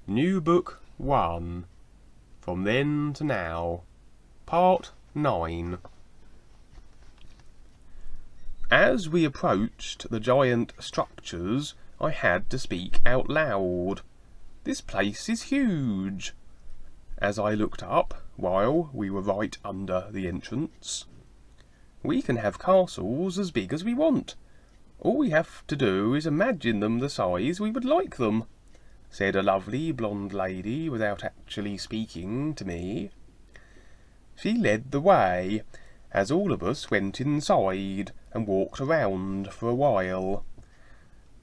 Nubook 1, From Then to Now, Part 9. As we approached the giant structures, I had to speak out loud. This place is huge. As I looked up, while we were right under the entrance, we can have castles as big as we want. All we have to do is imagine them the size we would like them, said a lovely blonde lady without actually speaking to me. She led the way, as all of us went inside and walked around for a while.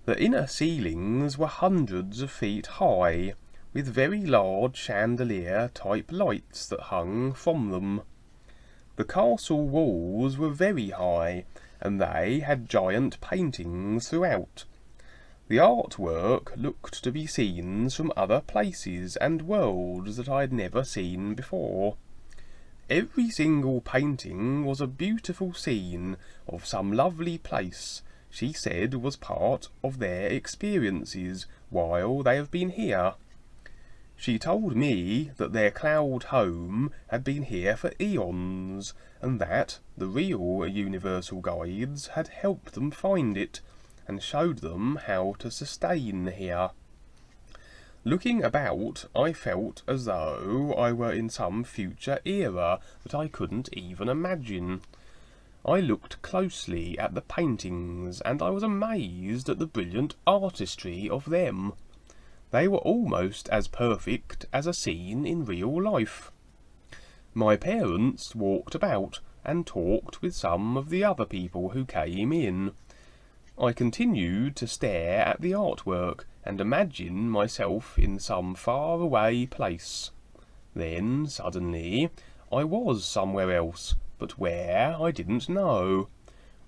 The inner ceilings were hundreds of feet high, with very large chandelier-type lights that hung from them. The castle walls were very high, and they had giant paintings throughout. The artwork looked to be scenes from other places and worlds that I had never seen before. Every single painting was a beautiful scene of some lovely place she said was part of their experiences while they have been here. She told me that their cloud home had been here for eons, and that the real universal guides had helped them find it, and showed them how to sustain here. Looking about, I felt as though I were in some future era that I couldn't even imagine. I looked closely at the paintings, and I was amazed at the brilliant artistry of them. They were almost as perfect as a scene in real life. My parents walked about and talked with some of the other people who came in. I continued to stare at the artwork and imagine myself in some far-away place. Then, suddenly, I was somewhere else, but where I didn't know.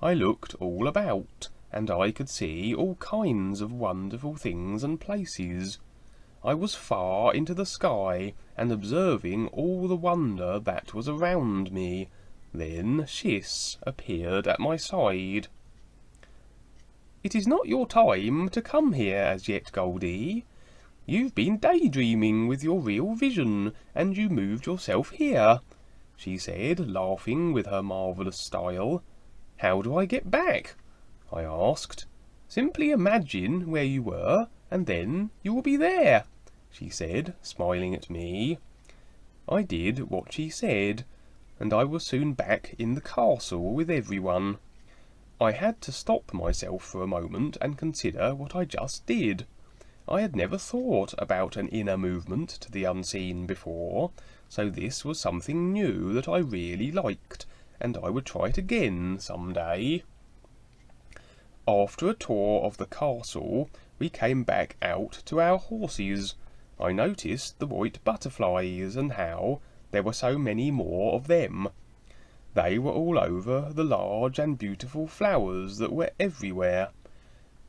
I looked all about, and I could see all kinds of wonderful things and places. I was far into the sky, and observing all the wonder that was around me. Then Shiss appeared at my side. "It is not your time to come here as yet, Goldie. You've been daydreaming with your real vision, and you moved yourself here," she said, laughing with her marvellous style. "How do I get back?" I asked. "Simply imagine where you were, and then you will be there," she said, smiling at me. I did what she said, and I was soon back in the castle with everyone. I had to stop myself for a moment and consider what I just did. I had never thought about an inner movement to the unseen before, so this was something new that I really liked, and I would try it again some day. After a tour of the castle, we came back out to our horses. I noticed the white butterflies and how there were so many more of them. They were all over the large and beautiful flowers that were everywhere.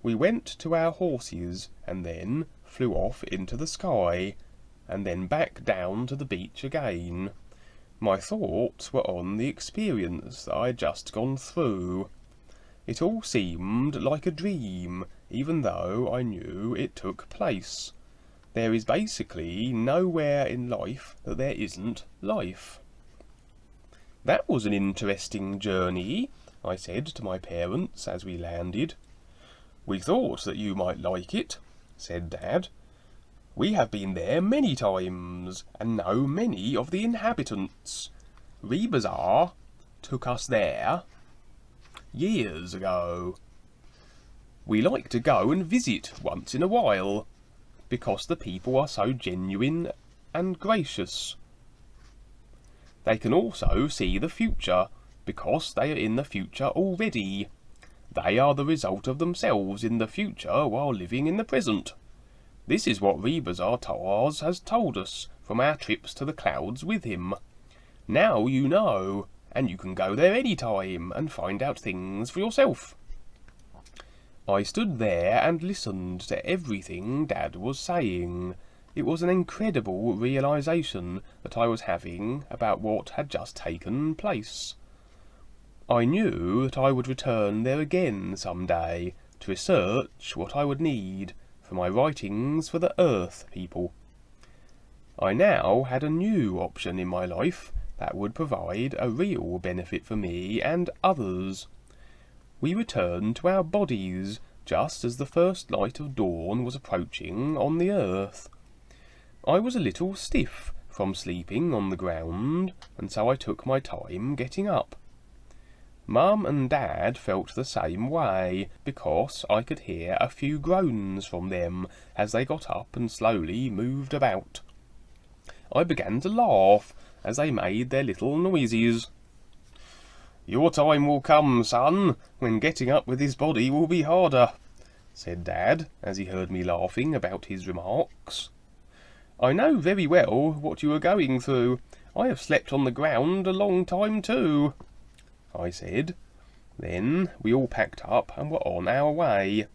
We went to our horses and then flew off into the sky, and then back down to the beach again. My thoughts were on the experience that I had just gone through. It all seemed like a dream, even though I knew it took place. There is basically nowhere in life that there isn't life. "That was an interesting journey," I said to my parents as we landed. "We thought that you might like it," said Dad. "We have been there many times and know many of the inhabitants. Rebazar took us there years ago. We like to go and visit once in a while, because the people are so genuine and gracious. They can also see the future, because they are in the future already. They are the result of themselves in the future while living in the present. This is what Rebazar Tars has told us from our trips to the clouds with him. Now you know, and you can go there any time and find out things for yourself." I stood there and listened to everything Dad was saying. It was an incredible realization that I was having about what had just taken place. I knew that I would return there again some day to research what I would need for my writings for the Earth people. I now had a new option in my life that would provide a real benefit for me and others. We returned to our bodies just as the first light of dawn was approaching on the earth. I was a little stiff from sleeping on the ground, and so I took my time getting up. Mum and Dad felt the same way, because I could hear a few groans from them as they got up and slowly moved about. I began to laugh as they made their little noises. "Your time will come, son, when getting up with his body will be harder," said Dad, as he heard me laughing about his remarks. "I know very well what you are going through. I have slept on the ground a long time too," I said. Then we all packed up and were on our way.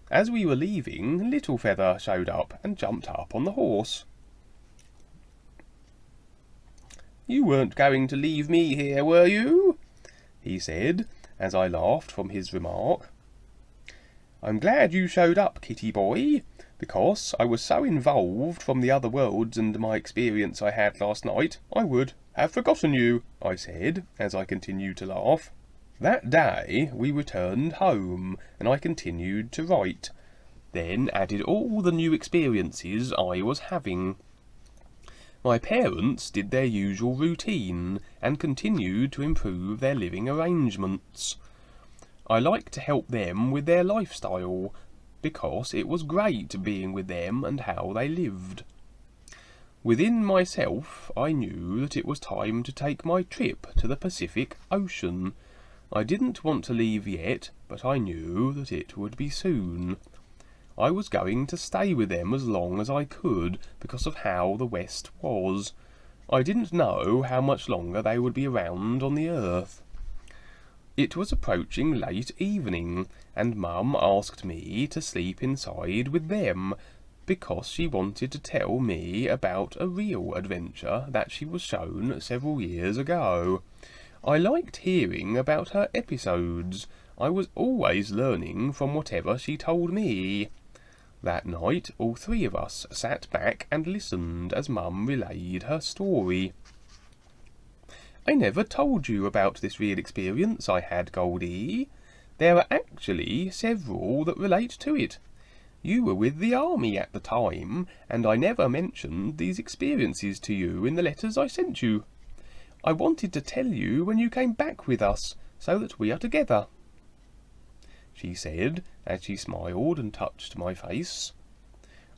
As we were leaving, Little Feather showed up and jumped up on the horse. "You weren't going to leave me here, were you?" he said, as I laughed from his remark. "I'm glad you showed up, kitty boy, because I was so involved from the other worlds and my experience I had last night, I would have forgotten you," I said, as I continued to laugh. That day we returned home, and I continued to write, then added all the new experiences I was having. My parents did their usual routine and continued to improve their living arrangements. I liked to help them with their lifestyle, because it was great being with them and how they lived. Within myself, I knew that it was time to take my trip to the Pacific Ocean. I didn't want to leave yet, but I knew that it would be soon. I was going to stay with them as long as I could because of how the West was. I didn't know how much longer they would be around on the earth. It was approaching late evening, and Mum asked me to sleep inside with them because she wanted to tell me about a real adventure that she was shown several years ago. I liked hearing about her episodes. I was always learning from whatever she told me. That night, all three of us sat back and listened as Mum relayed her story. "I never told you about this real experience I had, Goldie. There are actually several that relate to it. You were with the army at the time, and I never mentioned these experiences to you in the letters I sent you. I wanted to tell you when you came back with us, so that we are together," she said, as she smiled and touched my face.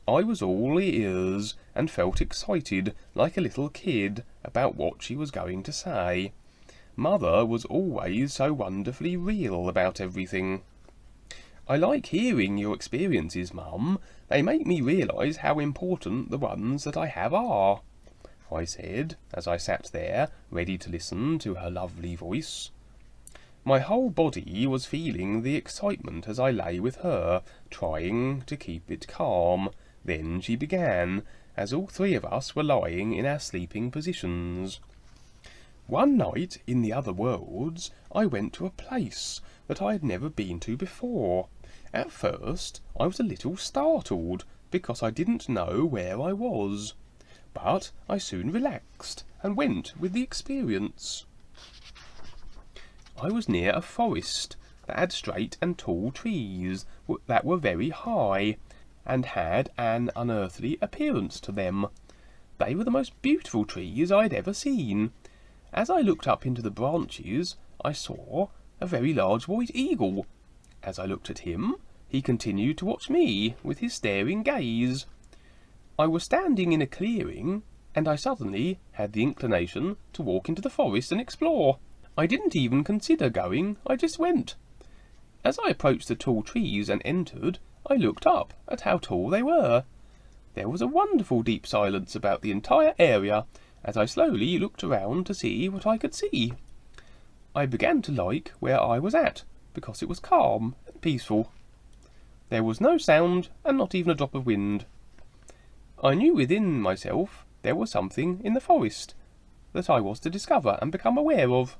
I was all ears, and felt excited, like a little kid, about what she was going to say. Mother was always so wonderfully real about everything. "I like hearing your experiences, Mum. They make me realise how important the ones that I have are," I said, as I sat there, ready to listen to her lovely voice. My whole body was feeling the excitement as I lay with her, trying to keep it calm. Then she began, as all three of us were lying in our sleeping positions. "One night in the other worlds, I went to a place that I had never been to before. At first, I was a little startled, because I didn't know where I was. But I soon relaxed and went with the experience. I was near a forest that had straight and tall trees that were very high, and had an unearthly appearance to them. They were the most beautiful trees I had ever seen. As I looked up into the branches, I saw a very large white eagle. As I looked at him, he continued to watch me with his staring gaze. I was standing in a clearing, and I suddenly had the inclination to walk into the forest and explore. I didn't even consider going, I just went. As I approached the tall trees and entered, I looked up at how tall they were. There was a wonderful deep silence about the entire area, as I slowly looked around to see what I could see. I began to like where I was at, because it was calm and peaceful. There was no sound, and not even a drop of wind. I knew within myself there was something in the forest that I was to discover and become aware of.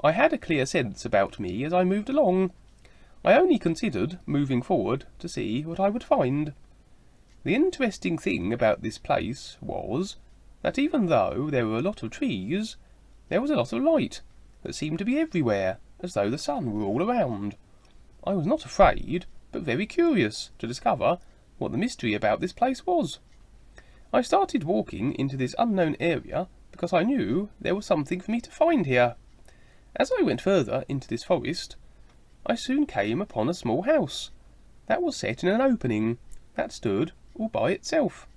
I had a clear sense about me as I moved along. I only considered moving forward to see what I would find. The interesting thing about this place was that even though there were a lot of trees, there was a lot of light that seemed to be everywhere, as though the sun were all around. I was not afraid, but very curious to discover what the mystery about this place was. I started walking into this unknown area because I knew there was something for me to find here. As I went further into this forest, I soon came upon a small house that was set in an opening that stood all by itself.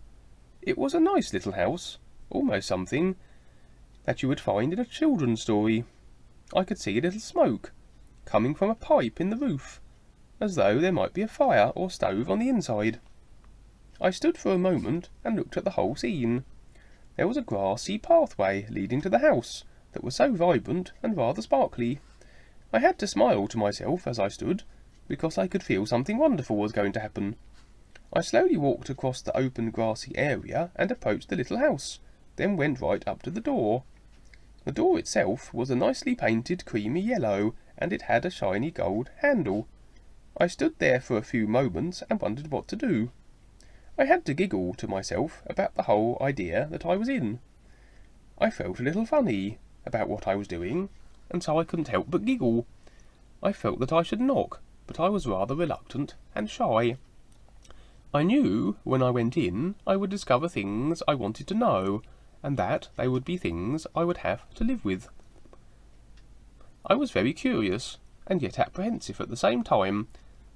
It was a nice little house, almost something that you would find in a children's story. I could see a little smoke coming from a pipe in the roof, as though there might be a fire or stove on the inside. I stood for a moment and looked at the whole scene. There was a grassy pathway leading to the house that was so vibrant and rather sparkly. I had to smile to myself as I stood, because I could feel something wonderful was going to happen. I slowly walked across the open grassy area and approached the little house, then went right up to the door. The door itself was a nicely painted creamy yellow, and it had a shiny gold handle. I stood there for a few moments and wondered what to do. I had to giggle to myself about the whole idea that I was in. I felt a little funny about what I was doing, and so I couldn't help but giggle. I felt that I should knock, but I was rather reluctant and shy. I knew when I went in I would discover things I wanted to know, and that they would be things I would have to live with. I was very curious, and yet apprehensive at the same time.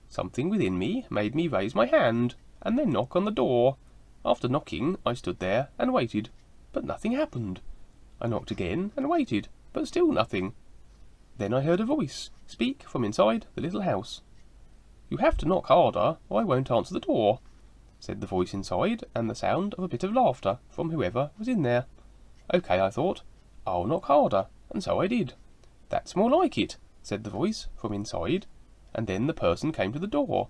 Something within me made me raise my hand, and then knock on the door. After knocking, I stood there and waited, but nothing happened. I knocked again and waited, but still nothing. Then I heard a voice speak from inside the little house. "You have to knock harder, or I won't answer the door," said the voice inside, and the sound of a bit of laughter from whoever was in there. "Okay," I thought, "I'll knock harder," and so I did. "That's more like it," said the voice from inside, and then the person came to the door.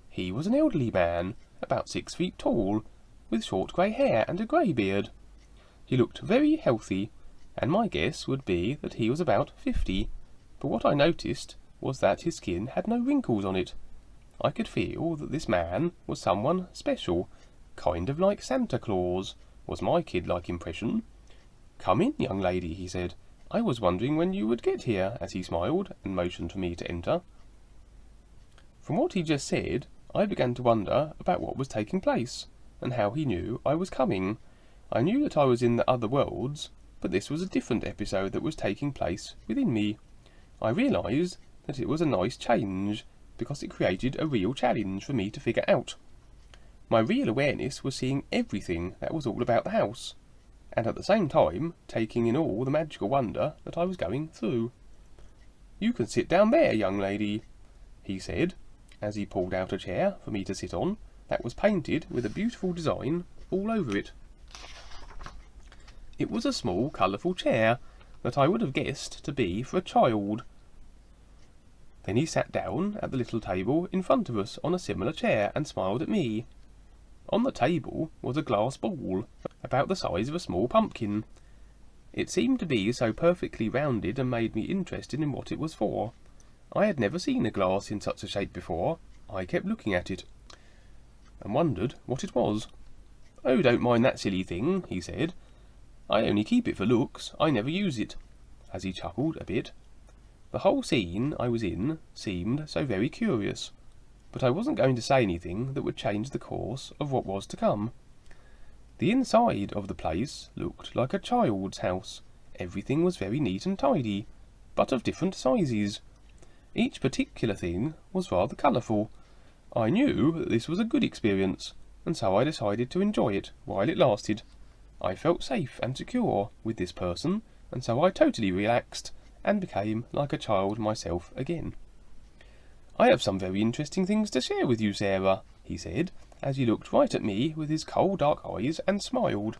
He was an elderly man, about 6 feet tall, with short grey hair and a grey beard. He looked very healthy, and my guess would be that he was about 50, but what I noticed was that his skin had no wrinkles on it. I could feel that this man was someone special, kind of like Santa Claus, was my kid-like impression. "Come in, young lady," he said. "I was wondering when you would get here," as he smiled and motioned for me to enter. From what he just said, I began to wonder about what was taking place, and how he knew I was coming. I knew that I was in the other worlds, but this was a different episode that was taking place within me. I realised that it was a nice change, because it created a real challenge for me to figure out. My real awareness was seeing everything that was all about the house, and at the same time taking in all the magical wonder that I was going through. "You can sit down there, young lady," he said, as he pulled out a chair for me to sit on that was painted with a beautiful design all over it. It was a small, colourful chair that I would have guessed to be for a child. Then he sat down at the little table in front of us on a similar chair and smiled at me. On the table was a glass ball, about the size of a small pumpkin. It seemed to be so perfectly rounded and made me interested in what it was for. I had never seen a glass in such a shape before. I kept looking at it, and wondered what it was. "Oh, don't mind that silly thing," he said. "I only keep it for looks, I never use it," as he chuckled a bit. The whole scene I was in seemed so very curious, but I wasn't going to say anything that would change the course of what was to come. The inside of the place looked like a child's house. Everything was very neat and tidy, but of different sizes. Each particular thing was rather colourful. I knew that this was a good experience, and so I decided to enjoy it while it lasted. I felt safe and secure with this person, and so I totally relaxed and became like a child myself again. "I have some very interesting things to share with you, Sarah," he said, as he looked right at me with his cold dark eyes and smiled.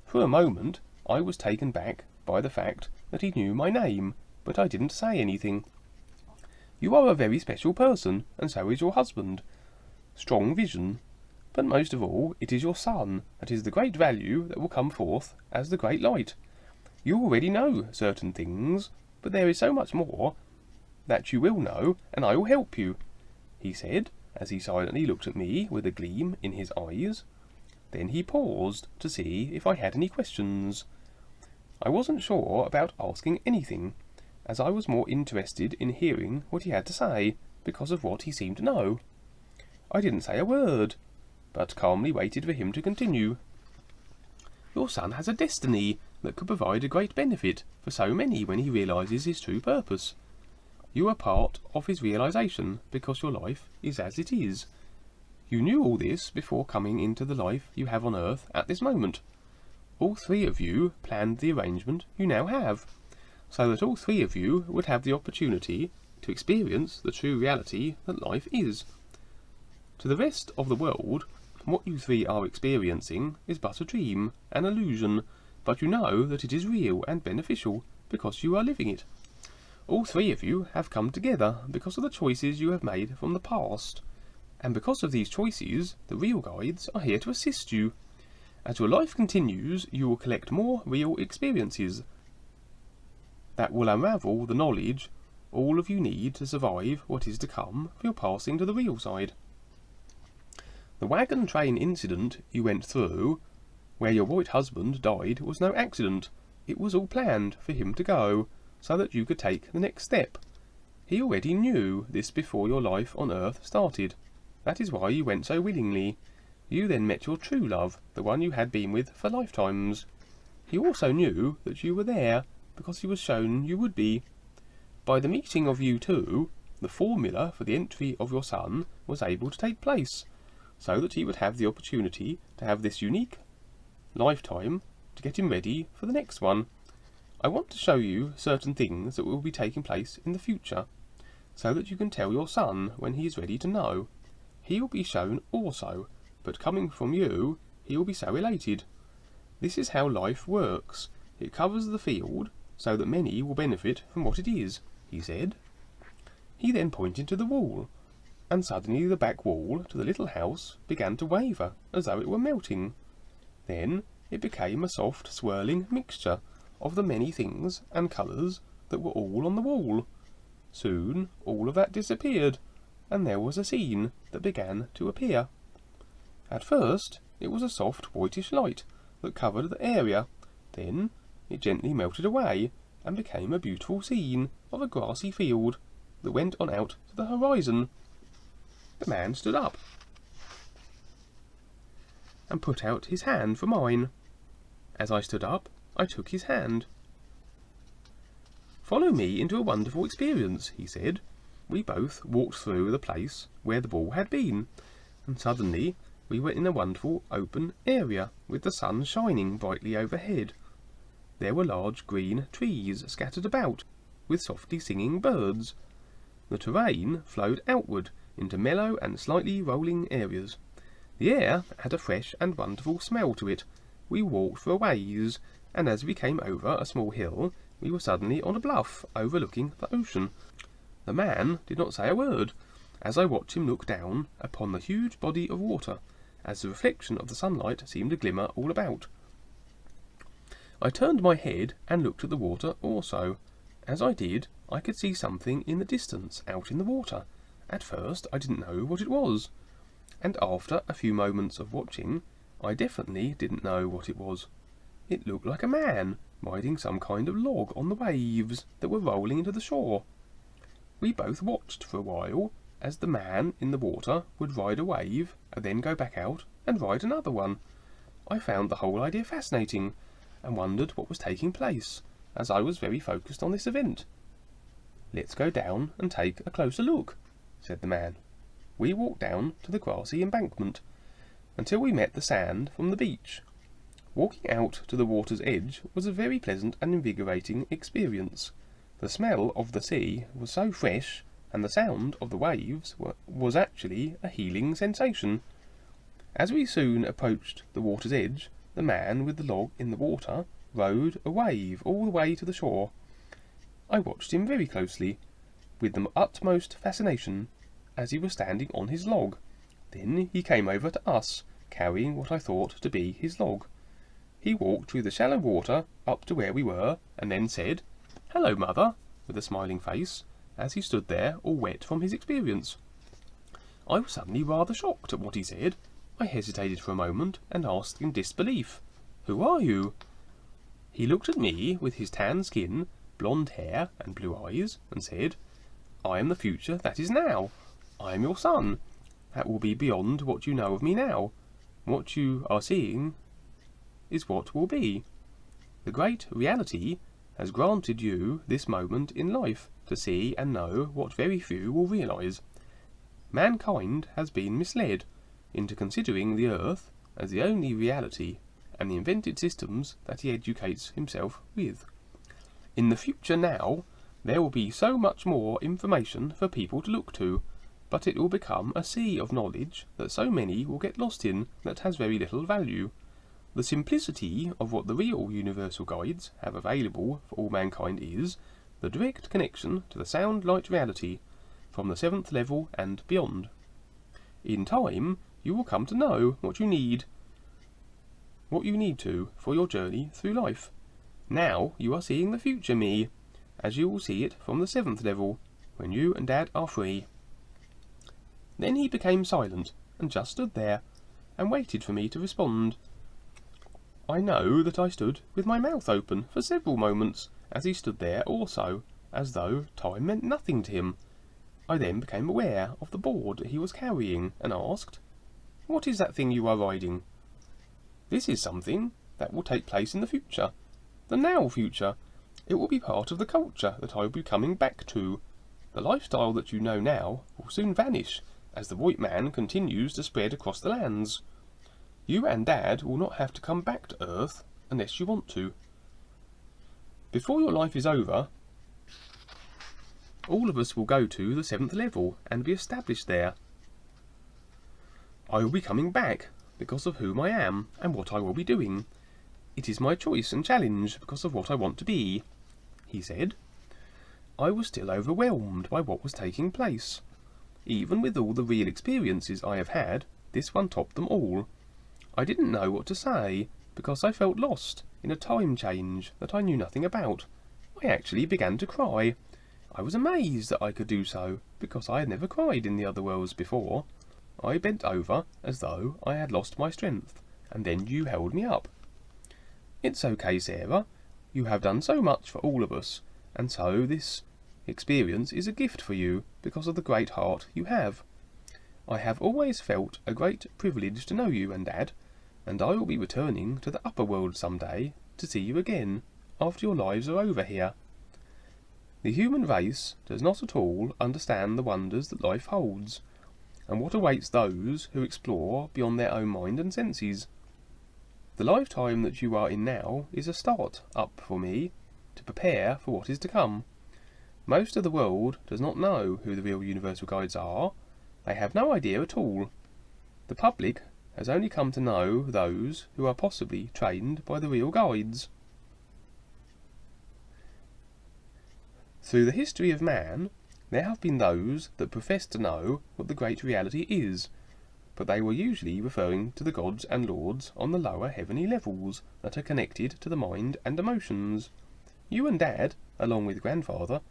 For a moment I was taken back by the fact that he knew my name, but I didn't say anything. "You are a very special person, and so is your husband. Strong vision. But most of all, it is your son that is the great value that will come forth as the great light. You already know certain things, but there is so much more that you will know, and I will help you," he said, as he silently looked at me with a gleam in his eyes. Then he paused to see if I had any questions. I wasn't sure about asking anything, as I was more interested in hearing what he had to say because of what he seemed to know. I didn't say a word, but calmly waited for him to continue. Your son has a destiny that could provide a great benefit for so many when he realises his true purpose. You are part of his realisation because your life is as it is. You knew all this before coming into the life you have on earth at this moment. All three of you planned the arrangement you now have, so that all three of you would have the opportunity to experience the true reality that life is. To the rest of the world, what you three are experiencing is but a dream, an illusion, but you know that it is real and beneficial because you are living it. All three of you have come together because of the choices you have made from the past, and because of these choices, the real guides are here to assist you. As your life continues, you will collect more real experiences that will unravel the knowledge all of you need to survive what is to come for your passing to the real side. The wagon train incident you went through, where your white husband died, was no accident. It was all planned for him to go, so that you could take the next step. He already knew this before your life on earth started. That is why you went so willingly. You then met your true love, the one you had been with for lifetimes. He also knew that you were there, because he was shown you would be. By the meeting of you two, the formula for the entry of your son was able to take place, so that he would have the opportunity to have this unique lifetime to get him ready for the next one. I want to show you certain things that will be taking place in the future, so that you can tell your son when he is ready to know. He will be shown also, but coming from you, he will be so elated. This is how life works. It covers the field, so that many will benefit from what it is, he said. He then pointed to the wall, and suddenly the back wall to the little house began to waver, as though it were melting. Then it became a soft, swirling mixture of the many things and colours that were all on the wall. Soon all of that disappeared, and there was a scene that began to appear. At first it was a soft whitish light that covered the area. Then it gently melted away and became a beautiful scene of a grassy field that went on out to the horizon. The man stood up and put out his hand for mine. As I stood up, I took his hand. "Follow me into a wonderful experience," he said. We both walked through the place where the ball had been, and suddenly we were in a wonderful open area with the sun shining brightly overhead. There were large green trees scattered about, with softly singing birds. The terrain flowed outward into mellow and slightly rolling areas. The air had a fresh and wonderful smell to it. We walked for a ways, and as we came over a small hill, we were suddenly on a bluff overlooking the ocean. The man did not say a word, as I watched him look down upon the huge body of water, as the reflection of the sunlight seemed to glimmer all about. I turned my head and looked at the water also. As I did, I could see something in the distance out in the water. At first I didn't know what it was, and after a few moments of watching, I definitely didn't know what it was. It looked like a man riding some kind of log on the waves that were rolling into the shore. We both watched for a while as the man in the water would ride a wave and then go back out and ride another one. I found the whole idea fascinating and wondered what was taking place, as I was very focused on this event. "Let's go down and take a closer look," said the man. We walked down to the grassy embankment until we met the sand from the beach. Walking out to the water's edge was a very pleasant and invigorating experience. The smell of the sea was so fresh, and the sound of the waves was actually a healing sensation. As we soon approached the water's edge, the man with the log in the water rode a wave all the way to the shore. I watched him very closely, with the utmost fascination, as he was standing on his log. Then he came over to us, carrying what I thought to be his log. He walked through the shallow water up to where we were, and then said, "Hello, Mother," with a smiling face, as he stood there all wet from his experience. I was suddenly rather shocked at what he said. I hesitated for a moment and asked in disbelief, "Who are you?" He looked at me with his tan skin, blonde hair and blue eyes and said, "I am the future that is now. I am your son. That will be beyond what you know of me now. What you are seeing is what will be. The great reality has granted you this moment in life to see and know what very few will realize. Mankind has been misled into considering the earth as the only reality and the invented systems that he educates himself with. In the future now, there will be so much more information for people to look to, but it will become a sea of knowledge that so many will get lost in that has very little value. The simplicity of what the real universal guides have available for all mankind is the direct connection to the sound light reality from the 7th level and beyond. In time, you will come to know what you need to for your journey through life. Now you are seeing the future me, as you will see it from the 7th level, when you and Dad are free." Then he became silent, and just stood there, and waited for me to respond. I know that I stood with my mouth open for several moments, as he stood there also, as though time meant nothing to him. I then became aware of the board he was carrying, and asked, "What is that thing you are riding?" "This is something that will take place in the future, the now future. It will be part of the culture that I will be coming back to. The lifestyle that you know now will soon vanish as the white man continues to spread across the lands. You and Dad will not have to come back to Earth unless you want to. Before your life is over, all of us will go to the 7th level and be established there. I will be coming back because of whom I am and what I will be doing. It is my choice and challenge because of what I want to be," he said. I was still overwhelmed by what was taking place. Even with all the real experiences I have had, this one topped them all. I didn't know what to say, because I felt lost in a time change that I knew nothing about. I actually began to cry. I was amazed that I could do so, because I had never cried in the other worlds before. I bent over as though I had lost my strength, and then you held me up. "It's okay, Sarah. You have done so much for all of us, and so this experience is a gift for you because of the great heart you have. I have always felt a great privilege to know you and Dad, and I will be returning to the upper world some day to see you again after your lives are over here. The human race does not at all understand the wonders that life holds, and what awaits those who explore beyond their own mind and senses. The lifetime that you are in now is a start up for me to prepare for what is to come. Most of the world does not know who the real universal guides are. They have no idea at all. The public has only come to know those who are possibly trained by the real guides. Through the history of man, there have been those that profess to know what the great reality is, but they were usually referring to the gods and lords on the lower heavenly levels that are connected to the mind and emotions. You and Dad, along with Grandfather,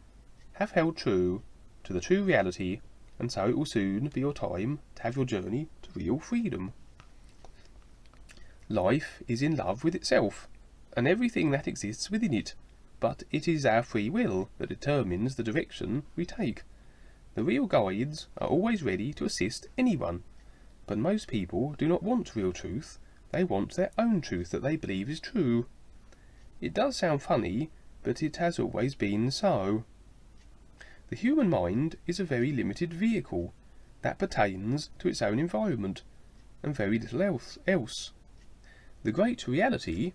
have held true to the true reality, and so it will soon be your time to have your journey to real freedom. Life is in love with itself, and everything that exists within it, but it is our free will that determines the direction we take. The real guides are always ready to assist anyone, but most people do not want real truth. They want their own truth that they believe is true. It does sound funny, but it has always been so. The human mind is a very limited vehicle that pertains to its own environment, and very little else. The great reality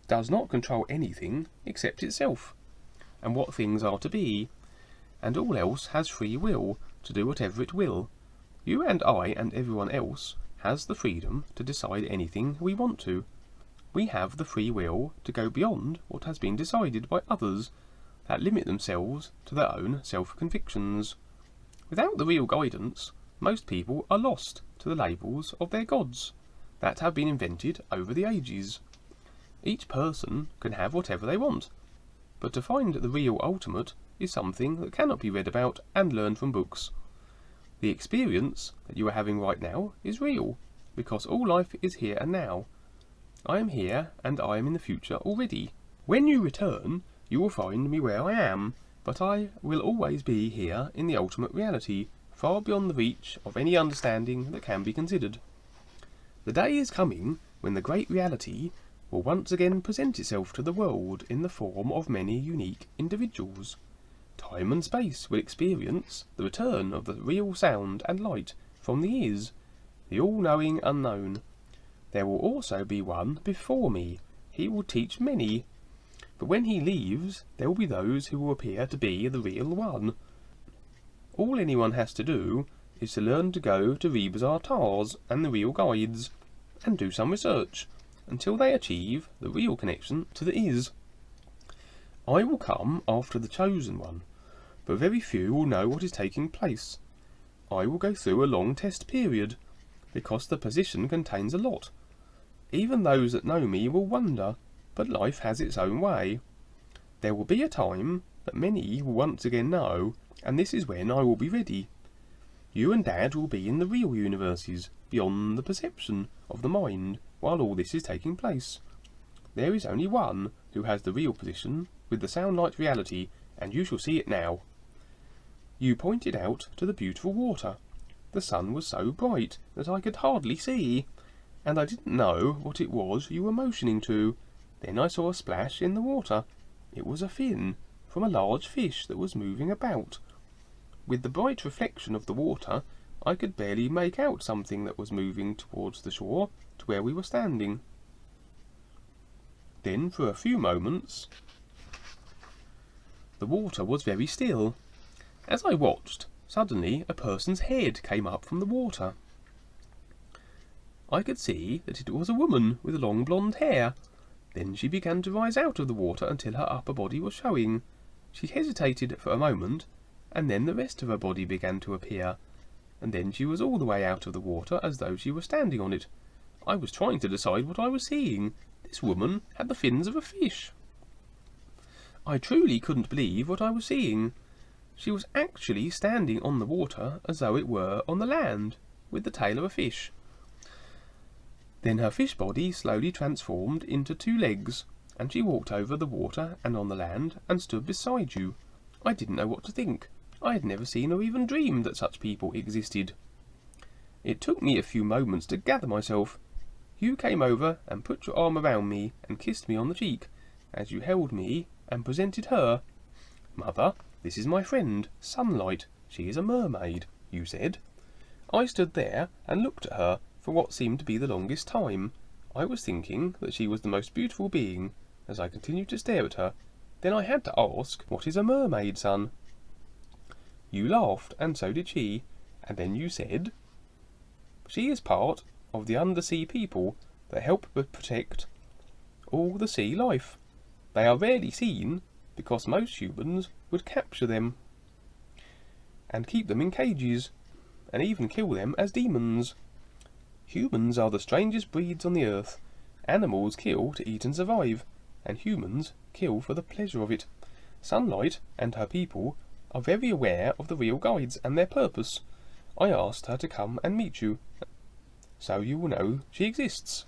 does not control anything except itself, and what things are to be, and all else has free will to do whatever it will. You and I and everyone else has the freedom to decide anything we want to. We have the free will to go beyond what has been decided by others that limit themselves to their own self-convictions. Without the real guidance, most people are lost to the labels of their gods that have been invented over the ages. Each person can have whatever they want, but to find the real ultimate is something that cannot be read about and learned from books. The experience that you are having right now is real, because all life is here and now. I am here, and I am in the future already. When you return, you will find me where I am, but I will always be here in the ultimate reality, far beyond the reach of any understanding that can be considered. The day is coming when the great reality will once again present itself to the world in the form of many unique individuals. Time and space will experience the return of the real sound and light from the is, the all-knowing unknown. There will also be one before me. He will teach many. But when he leaves, there will be those who will appear to be the real one. All anyone has to do is to learn to go to Reba's Tars and the real guides, and do some research, until they achieve the real connection to the is. I will come after the chosen one, but very few will know what is taking place. I will go through a long test period, because the position contains a lot. Even those that know me will wonder, but life has its own way. There will be a time that many will once again know, and this is when I will be ready. You and Dad will be in the real universes, beyond the perception of the mind, while all this is taking place. There is only one who has the real position, with the sound-light reality, and you shall see it now. You pointed out to the beautiful water. The sun was so bright that I could hardly see, and I didn't know what it was you were motioning to. Then I saw a splash in the water. It was a fin from a large fish that was moving about. With the bright reflection of the water, I could barely make out something that was moving towards the shore to where we were standing. Then, for a few moments, the water was very still. As I watched, suddenly a person's head came up from the water. I could see that it was a woman with long blonde hair. Then she began to rise out of the water until her upper body was showing. She hesitated for a moment, and then the rest of her body began to appear, and then she was all the way out of the water as though she were standing on it. I was trying to decide what I was seeing. This woman had the fins of a fish. I truly couldn't believe what I was seeing. She was actually standing on the water as though it were on the land, with the tail of a fish. Then her fish body slowly transformed into 2 legs, and she walked over the water and on the land and stood beside you. I didn't know what to think. I had never seen or even dreamed that such people existed. It took me a few moments to gather myself. You came over and put your arm around me and kissed me on the cheek, as you held me and presented her. "Mother, this is my friend, Sunlight. She is a mermaid," you said. I stood there and looked at her for what seemed to be the longest time. I was thinking that she was the most beautiful being, as I continued to stare at her. Then I had to ask, "What is a mermaid, son?" You laughed, and so did she, and then you said, "She is part of the undersea people that help protect all the sea life. They are rarely seen because most humans would capture them and keep them in cages, and even kill them as demons. Humans are the strangest breeds on the earth. Animals kill to eat and survive, and humans kill for the pleasure of it. Sunlight and her people are very aware of the real guides and their purpose. I asked her to come and meet you, so you will know she exists."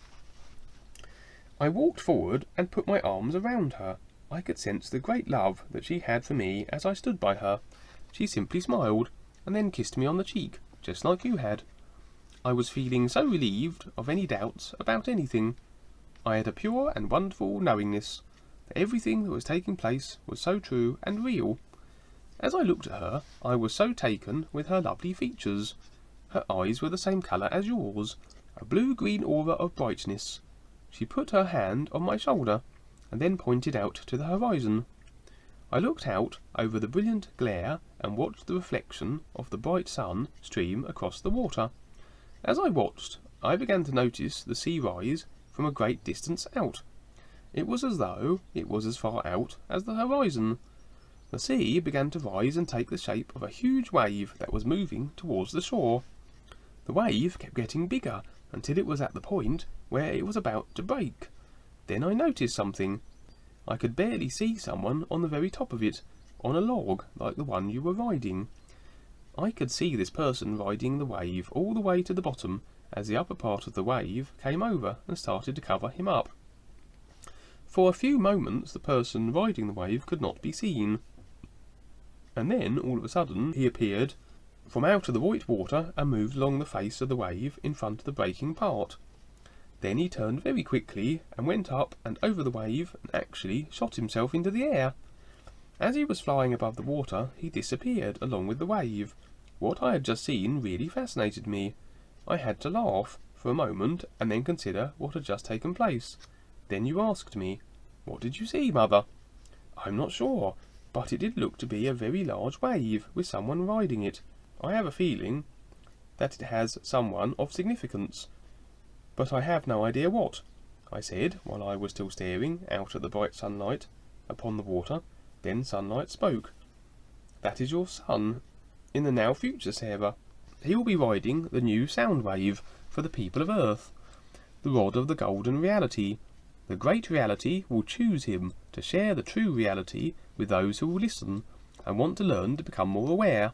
I walked forward and put my arms around her. I could sense the great love that she had for me as I stood by her. She simply smiled, and then kissed me on the cheek, just like you had. I was feeling so relieved of any doubts about anything. I had a pure and wonderful knowingness that everything that was taking place was so true and real. As I looked at her, I was so taken with her lovely features. Her eyes were the same colour as yours, a blue-green aura of brightness. She put her hand on my shoulder, and then pointed out to the horizon. I looked out over the brilliant glare and watched the reflection of the bright sun stream across the water. As I watched, I began to notice the sea rise from a great distance out. It was as though it was as far out as the horizon. The sea began to rise and take the shape of a huge wave that was moving towards the shore. The wave kept getting bigger until it was at the point where it was about to break. Then I noticed something. I could barely see someone on the very top of it, on a log like the one you were riding. I could see this person riding the wave all the way to the bottom as the upper part of the wave came over and started to cover him up. For a few moments the person riding the wave could not be seen, and then all of a sudden he appeared from out of the white water and moved along the face of the wave in front of the breaking part. Then he turned very quickly and went up and over the wave and actually shot himself into the air. As he was flying above the water, he disappeared along with the wave. What I had just seen really fascinated me. I had to laugh for a moment and then consider what had just taken place. Then you asked me, "What did you see, Mother?" "I'm not sure, but it did look to be a very large wave with someone riding it. I have a feeling that it has someone of significance, but I have no idea what," I said while I was still staring out at the bright sunlight upon the water. Then Sunlight spoke. "That is your son in the now future, Sarah. He will be riding the new sound wave for the people of Earth, the rod of the golden reality. The great reality will choose him to share the true reality with those who will listen and want to learn to become more aware.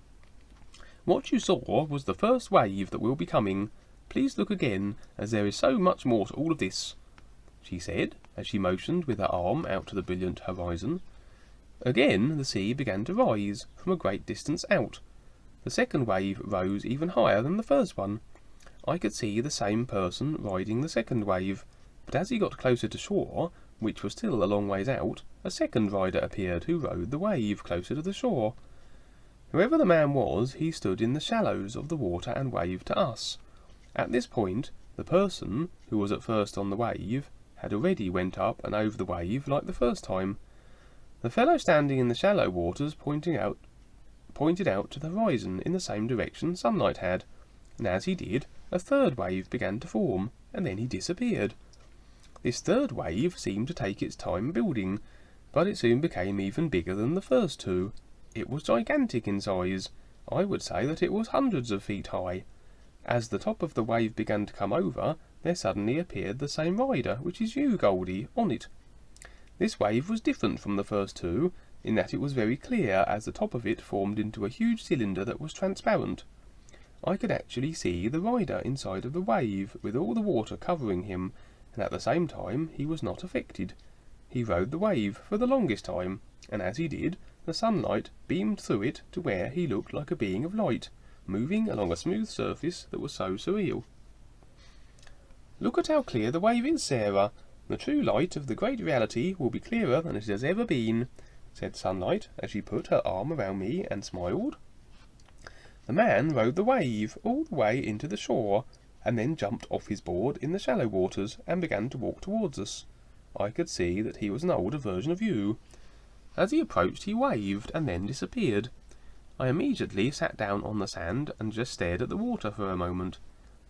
What you saw was the first wave that will be coming. Please look again, as there is so much more to all of this," she said, as she motioned with her arm out to the brilliant horizon. Again the sea began to rise from a great distance out. The second wave rose even higher than the first one. I could see the same person riding the second wave, but as he got closer to shore, which was still a long ways out, a second rider appeared who rode the wave closer to the shore. Whoever the man was, he stood in the shallows of the water and waved to us. At this point, the person who was at first on the wave had already went up and over the wave like the first time. The fellow standing in the shallow waters pointed out to the horizon in the same direction Sunlight had, and as he did, a third wave began to form, and then he disappeared. This third wave seemed to take its time building, but it soon became even bigger than the first two. It was gigantic in size. I would say that it was hundreds of feet high. As the top of the wave began to come over, there suddenly appeared the same rider, which is you, Goldie, on it. This wave was different from the first two, in that it was very clear, as the top of it formed into a huge cylinder that was transparent. I could actually see the rider inside of the wave, with all the water covering him, and at the same time he was not affected. He rode the wave for the longest time, and as he did, the sunlight beamed through it to where he looked like a being of light, moving along a smooth surface that was so surreal. "Look at how clear the wave is, Sarah. The true light of the great reality will be clearer than it has ever been," said Sunlight as she put her arm around me and smiled. The man rode the wave all the way into the shore, and then jumped off his board in the shallow waters and began to walk towards us. I could see that he was an older version of you. As he approached, he waved and then disappeared. I immediately sat down on the sand and just stared at the water for a moment.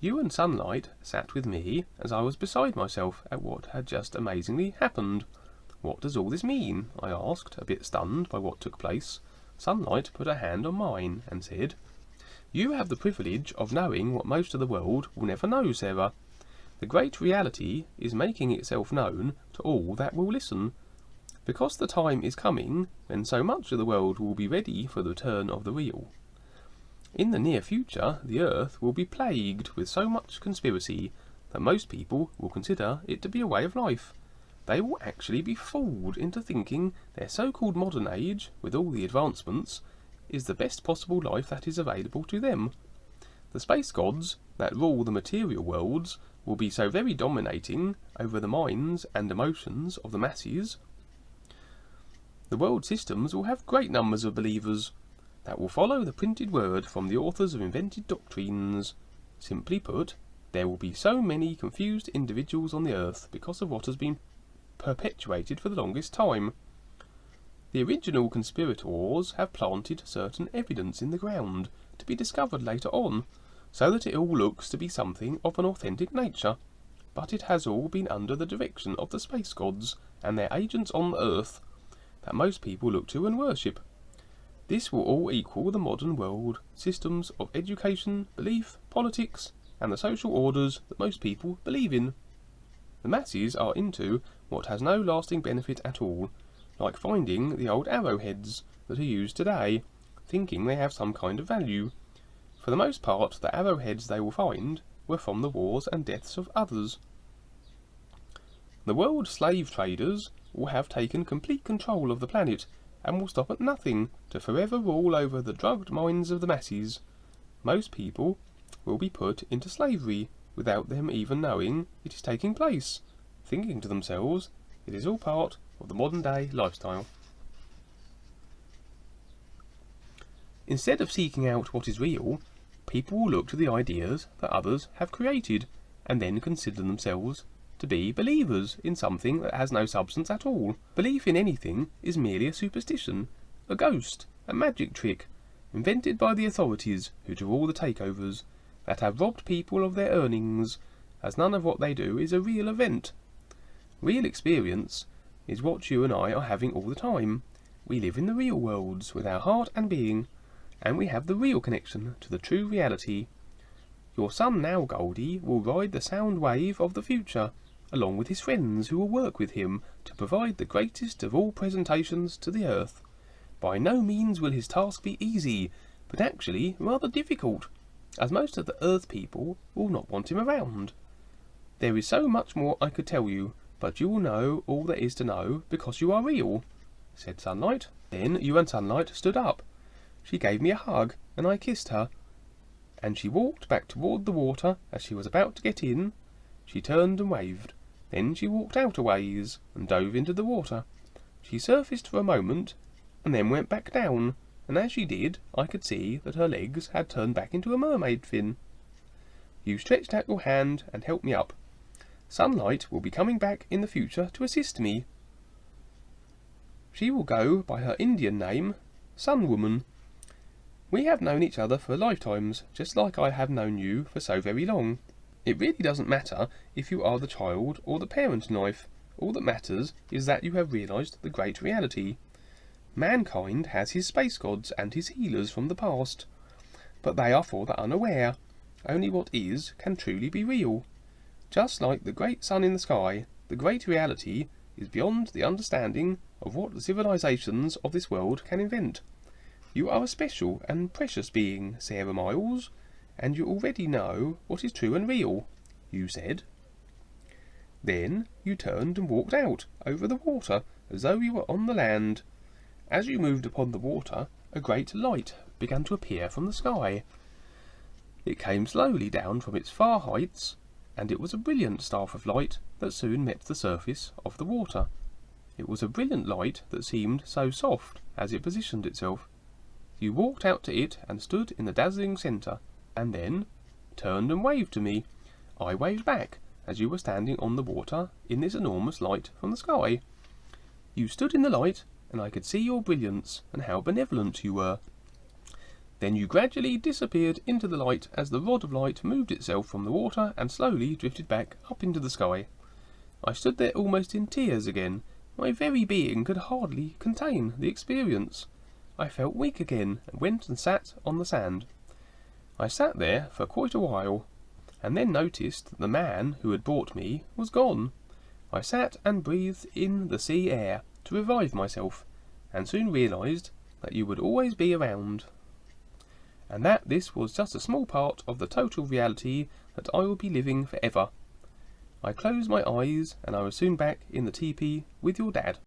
You and Sunlight sat with me as I was beside myself at what had just amazingly happened. "What does all this mean?" I asked, a bit stunned by what took place. Sunlight put her hand on mine and said, "You have the privilege of knowing what most of the world will never know, Sarah. The great reality is making itself known to all that will listen, because the time is coming when so much of the world will be ready for the return of the real. In the near future, the earth will be plagued with so much conspiracy that most people will consider it to be a way of life. They will actually be fooled into thinking their so-called modern age, with all the advancements, is the best possible life that is available to them. The space gods that rule the material worlds will be so very dominating over the minds and emotions of the masses. The world systems will have great numbers of believers that will follow the printed word from the authors of invented doctrines. Simply put, there will be so many confused individuals on the earth because of what has been perpetuated for the longest time. The original conspirators have planted certain evidence in the ground to be discovered later on, so that it all looks to be something of an authentic nature, but it has all been under the direction of the space gods and their agents on the earth that most people look to and worship. This will all equal the modern world systems of education, belief, politics, and the social orders that most people believe in. The masses are into what has no lasting benefit at all, like finding the old arrowheads that are used today, thinking they have some kind of value. For the most part, the arrowheads they will find were from the wars and deaths of others. The world slave traders will have taken complete control of the planet and will stop at nothing to forever rule over the drugged minds of the masses. Most people will be put into slavery without them even knowing it is taking place, thinking to themselves it is all part of the modern day lifestyle. Instead of seeking out what is real, people will look to the ideas that others have created and then consider themselves to be believers in something that has no substance at all. Belief in anything is merely a superstition, a ghost, a magic trick, invented by the authorities who do all the takeovers, that have robbed people of their earnings, as none of what they do is a real event. Real experience is what you and I are having all the time. We live in the real worlds with our heart and being, and we have the real connection to the true reality. Your son now, Goldie, will ride the sound wave of the future, along with his friends who will work with him to provide the greatest of all presentations to the earth. By no means will his task be easy, but actually rather difficult, as most of the earth people will not want him around. There is so much more I could tell you, but you will know all there is to know because you are real, said Sunlight. Then you and Sunlight stood up. She gave me a hug, and I kissed her, and she walked back toward the water. As she was about to get in, she turned and waved. Then she walked out a ways and dove into the water. She surfaced for a moment and then went back down, and as she did I could see that her legs had turned back into a mermaid fin. You stretched out your hand and helped me up. Sunlight will be coming back in the future to assist me. She will go by her Indian name, Sun Woman. We have known each other for lifetimes, just like I have known you for so very long. It really doesn't matter if you are the child or the parent in life. All that matters is that you have realised the great reality. Mankind has his space gods and his healers from the past, but they are for the unaware. Only what is can truly be real. Just like the great sun in the sky, the great reality is beyond the understanding of what the civilizations of this world can invent. You are a special and precious being, Sarah Miles, and you already know what is true and real, you said. Then you turned and walked out over the water as though you were on the land. As you moved upon the water, a great light began to appear from the sky. It came slowly down from its far heights, and it was a brilliant staff of light that soon met the surface of the water. It was a brilliant light that seemed so soft as it positioned itself. You walked out to it and stood in the dazzling centre, and then turned and waved to me. I waved back as you were standing on the water in this enormous light from the sky. You stood in the light, and I could see your brilliance and how benevolent you were. Then you gradually disappeared into the light as the rod of light moved itself from the water and slowly drifted back up into the sky. I stood there almost in tears again. My very being could hardly contain the experience. I felt weak again and went and sat on the sand. I sat there for quite a while, and then noticed that the man who had brought me was gone. I sat and breathed in the sea air to revive myself, and soon realised that you would always be around, and that this was just a small part of the total reality that I would be living forever. I closed my eyes, and I was soon back in the teepee with your dad.